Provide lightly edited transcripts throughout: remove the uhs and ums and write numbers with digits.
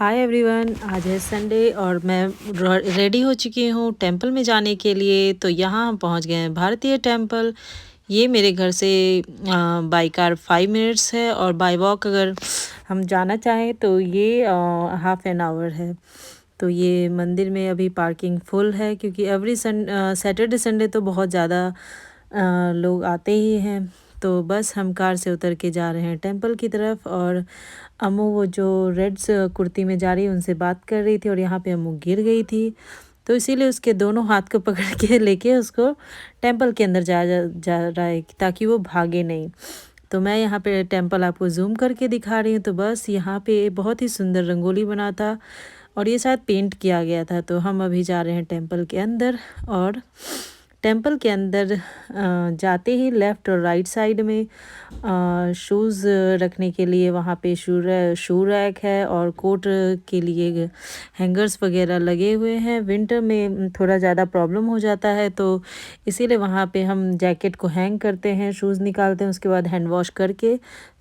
Hi everyone, आज है Sunday और मैं रेडी हो चुकी हूँ टेंपल में जाने के लिए। तो यहाँ हम पहुँच गए हैं भारतीय टेंपल। ये मेरे घर से बाई कार 5 मिनट्स है और बाई वॉक अगर हम जाना चाहें तो ये हाफ एन आवर है। तो ये मंदिर में अभी पार्किंग फुल है क्योंकि एवरी सैटरडे संडे तो बहुत ज़्यादा लोग आते ही हैं। तो बस हम कार से उतर के जा रहे हैं टेंपल की तरफ। और अम्मू वो जो रेड कुर्ती में जा रही है उनसे बात कर रही थी और यहाँ पे अम्मू गिर गई थी। तो इसीलिए उसके दोनों हाथ को पकड़ के लेके उसको टेंपल के अंदर जा रहा है ताकि वो भागे नहीं। तो मैं यहाँ पे टेंपल आपको जूम करके दिखा रही हूँ। तो बस यहाँ पे बहुत ही सुंदर रंगोली बना था और ये शायद पेंट किया गया था। तो हम अभी जा रहे हैं टेंपल के अंदर। और टेंपल के अंदर जाते ही लेफ़्ट और राइट साइड में शूज़ रखने के लिए वहाँ पे शू रैक है और कोट के लिए हैंगर्स वगैरह लगे हुए हैं। विंटर में थोड़ा ज़्यादा प्रॉब्लम हो जाता है तो इसीलिए वहाँ पे हम जैकेट को हैंग करते हैं, शूज़ निकालते हैं, उसके बाद हैंड वॉश करके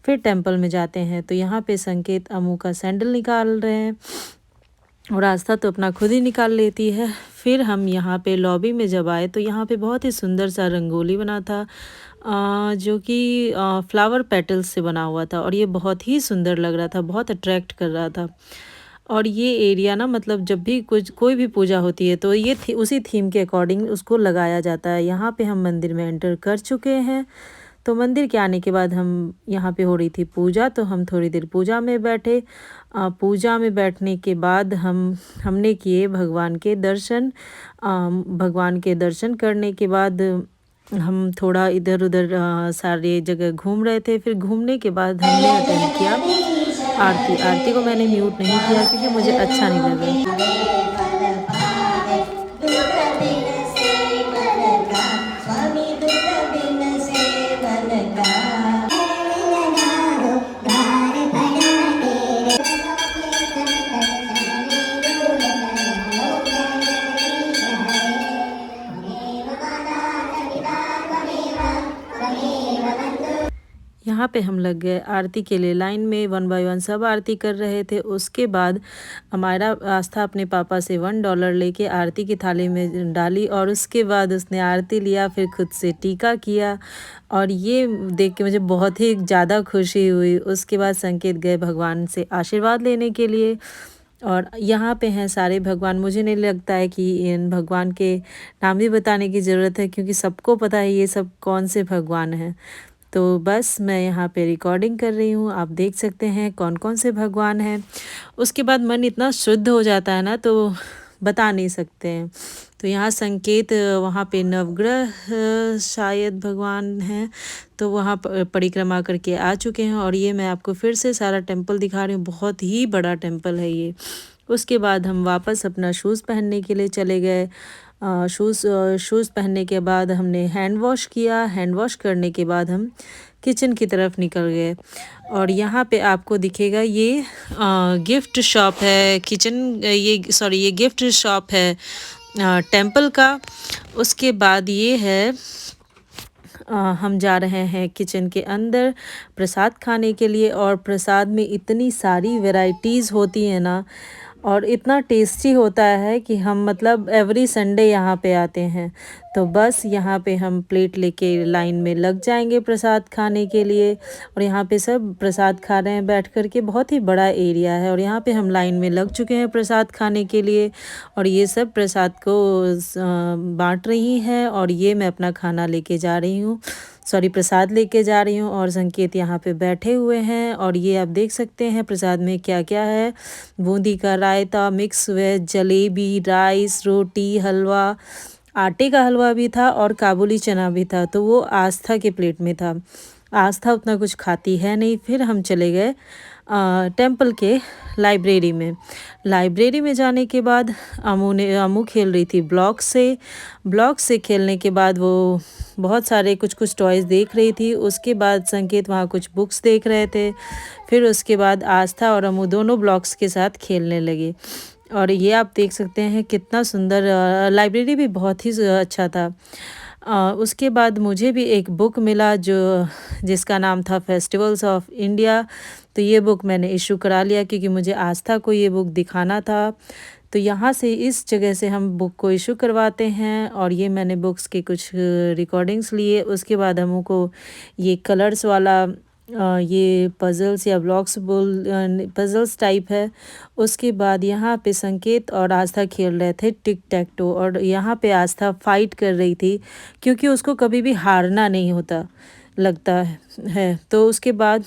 फिर टेंपल में जाते हैं। तो यहाँ पे संकेत अम्मू का सैंडल निकाल रहे हैं और आस्था तो अपना खुद ही निकाल लेती है। फिर हम यहाँ पे लॉबी में जब आए तो यहाँ पे बहुत ही सुंदर सा रंगोली बना था जो कि फ्लावर पेटल्स से बना हुआ था और ये बहुत ही सुंदर लग रहा था, बहुत अट्रैक्ट कर रहा था। और ये एरिया ना मतलब जब भी कोई भी पूजा होती है तो ये उसी थीम के अकॉर्डिंग उसको लगाया जाता है। यहाँ पे हम मंदिर में एंटर कर चुके हैं। तो मंदिर के आने के बाद हम यहाँ पे हो रही थी पूजा, तो हम थोड़ी देर पूजा में बैठे। पूजा में बैठने के बाद हमने किए भगवान के दर्शन। भगवान के दर्शन करने के बाद हम थोड़ा इधर उधर सारे जगह घूम रहे थे। फिर घूमने के बाद हमने अटेंड किया आरती को मैंने म्यूट नहीं किया क्योंकि मुझे अच्छा नहीं लगा। यहाँ पे हम लग गए आरती के लिए लाइन में, 1 बाय 1 सब आरती कर रहे थे। उसके बाद हमारा आस्था अपने पापा से $1 लेके आरती की थाली में डाली और उसके बाद उसने आरती लिया, फिर खुद से टीका किया और ये देख के मुझे बहुत ही ज़्यादा खुशी हुई। उसके बाद संकेत गए भगवान से आशीर्वाद लेने के लिए और यहाँ पे हैं सारे भगवान। मुझे नहीं लगता है कि इन भगवान के नाम भी बताने की ज़रूरत है क्योंकि सबको पता है ये सब कौन से भगवान हैं। तो बस मैं यहाँ पे रिकॉर्डिंग कर रही हूँ, आप देख सकते हैं कौन कौन से भगवान हैं। उसके बाद मन इतना शुद्ध हो जाता है ना तो बता नहीं सकते हैं। तो यहाँ संकेत वहाँ पे नवग्रह शायद भगवान हैं तो वहाँ परिक्रमा करके आ चुके हैं और ये मैं आपको फिर से सारा टेंपल दिखा रही हूँ। बहुत ही बड़ा टेंपल है ये। उसके बाद हम वापस अपना शूज़ पहनने के लिए चले गए। शूज़ पहनने के बाद हमने हैंड वॉश किया। हैंड वॉश करने के बाद हम किचन की तरफ निकल गए और यहाँ पे आपको दिखेगा ये गिफ्ट शॉप है ये गिफ्ट शॉप है टेंपल का। उसके बाद ये है हम जा रहे हैं किचन के अंदर प्रसाद खाने के लिए और प्रसाद में इतनी सारी वैरायटीज़ होती है ना और इतना टेस्टी होता है कि हम मतलब एवरी संडे यहाँ पे आते हैं। तो बस यहाँ पे हम प्लेट लेके लाइन में लग जाएंगे प्रसाद खाने के लिए और यहाँ पे सब प्रसाद खा रहे हैं बैठ कर के। बहुत ही बड़ा एरिया है और यहाँ पे हम लाइन में लग चुके हैं प्रसाद खाने के लिए और ये सब प्रसाद को बांट रही हैं और ये मैं अपना खाना लेके जा रही हूँ, प्रसाद लेके जा रही हूँ। और संकेत यहाँ पे बैठे हुए हैं और ये आप देख सकते हैं प्रसाद में क्या क्या है। बूंदी का रायता, मिक्स वेज, जलेबी, राइस, रोटी, हलवा, आटे का हलवा भी था और काबुली चना भी था। तो वो आस्था के प्लेट में था। आस्था उतना कुछ खाती है नहीं। फिर हम चले गए टेंपल के लाइब्रेरी में जाने के बाद अमू खेल रही थी ब्लॉक से खेलने के बाद वो बहुत सारे कुछ टॉयज़ देख रही थी। उसके बाद संकेत वहाँ कुछ बुक्स देख रहे थे। फिर उसके बाद आस्था और अमू दोनों ब्लॉक्स के साथ खेलने लगे और ये आप देख सकते हैं कितना सुंदर लाइब्रेरी भी बहुत ही अच्छा था। उसके बाद मुझे भी एक बुक मिला जिसका नाम था फेस्टिवल्स ऑफ इंडिया। तो तो ये बुक मैंने इशू करा लिया क्योंकि मुझे आस्था को ये बुक दिखाना था। तो यहाँ से इस जगह से हम बुक को इशू करवाते हैं और ये मैंने बुक्स के कुछ रिकॉर्डिंग्स लिए। उसके बाद हमको ये कलर्स वाला ये पज़ल्स या ब्लॉक्स पज़ल्स टाइप है। उसके बाद यहाँ पे संकेत और आस्था खेल रहे थे टिक टैक टो, और यहाँ पे आस्था फाइट कर रही थी क्योंकि उसको कभी भी हारना नहीं होता लगता है। तो उसके बाद